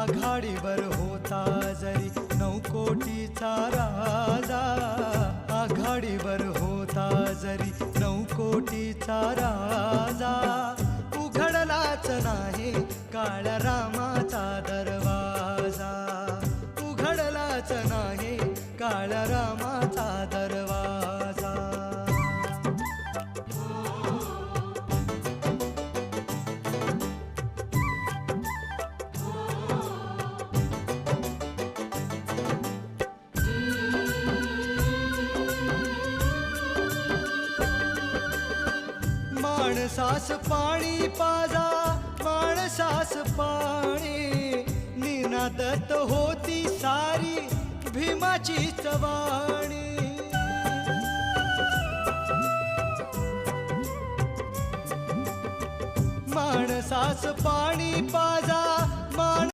आघाडीवर होता जरी 9 कोटीचा राजा, आघाडीवर होता जरी 9 कोटीचा राजा, उघडलाच नाही काळ्या रामाचा दरवाजा, उघडलाच नाही काळ्या रामाचा दरवाजा. माणसास पाणी पाजा, माणसास पाणी, निनादत होती सारी भीमाची चवाणी. माणसास पाणी पाजा,